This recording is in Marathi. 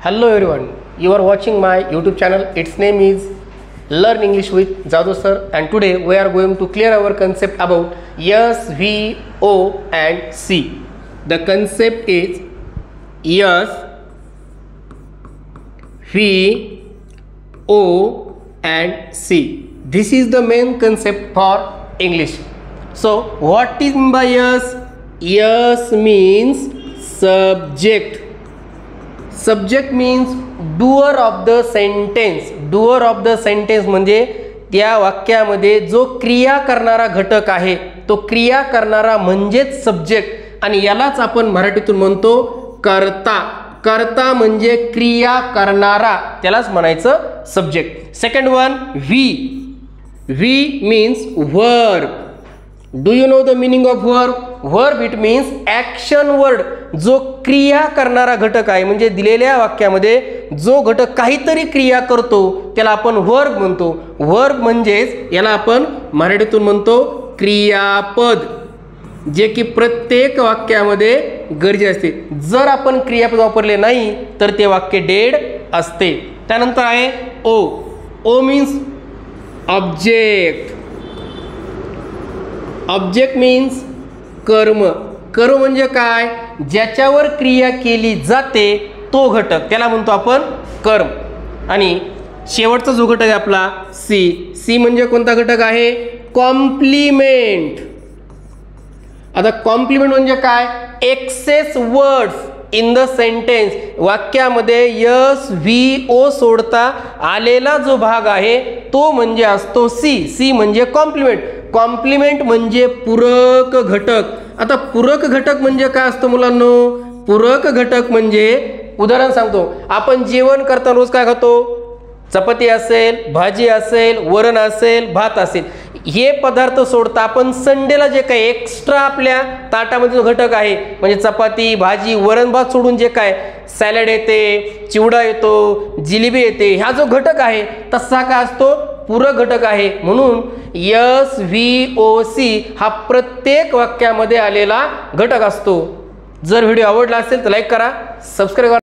Hello everyone, you are watching my YouTube channel. Its name is Learn English with Jadoo sir, and today we are going to clear our concept about S, V, O and C. The concept is S, V, O and C. This is the main concept for English. So what is meant by S? S means subject. Subject means doer of the sentence. Doer of the sentence म्हणजे त्या वाक्यामध्ये जो क्रिया करणारा घटक आहे तो क्रिया करणारा म्हणजेच सब्जेक्ट, आणि यालाच आपण मराठीतून म्हणतो कर्ता. कर्ता म्हणजे क्रिया करणारा, त्यालाच म्हणायचं subject. Second one V. V means verb. Do you know the meaning of verb? Verb it means action word. जो क्रिया करणारा घटक आहे, म्हणजे दिलेल्या वाक्यामध्ये जो घटक काहीतरी क्रिया करतो त्याला आपण वर्ब म्हणतो. वर्ब म्हणजेच याला आपण मराठीतून म्हणतो क्रियापद, जे की प्रत्येक वाक्यामध्ये गरजे असते. जर आपण क्रियापद वापरले नाही तर ते वाक्य डेड असते. त्यानंतर आहे O. O means object. Object means कर्म. कर्म म्हणजे काय? ज्याच्यावर क्रिया केली जाते तो घटक, त्याला म्हणतो आपण कर्म. आणि शेवटचा जो घटक आहे आपला सी. सी म्हणजे कोणता घटक आहे? कॉम्प्लिमेंट. आता कॉम्प्लिमेंट म्हणजे काय? Excess words in the sentence. वाक्यामध्ये यस, व्ही, ओ सोडता आलेला जो भाग आहे तो म्हणजे असतो सी. सी म्हणजे कॉम्प्लिमेंट. कॉम्प्लिमेंट म्हणजे पूरक घटक. आता पूरक घटक म्हणजे काय असतं मुलांनो? पूरक घटक म्हणजे उदाहरण सांगतो. आपण जेवण करताना रोज काय खातो? चपाती असेल, भाजी असेल, वरण असेल, भात असेल. हे पदार्थ सोडता आपण संडेला जे काही एक्स्ट्रा आपल्या ताटामध्ये जो घटक आहे, म्हणजे चपाती, भाजी, वरण, भात सोडून जे काय सॅलड येते, चिवडा येतो, जिलेबी येते, हा जो घटक आहे तसा काय असतो? पूरक घटक आहे. म्हणून एस, व्ही, ओ, सी हा प्रत्येक वाक्यामध्ये आलेला घटक असतो. जर व्हिडिओ आवडला असेल तर लाईक करा, सबस्क्राईब करा.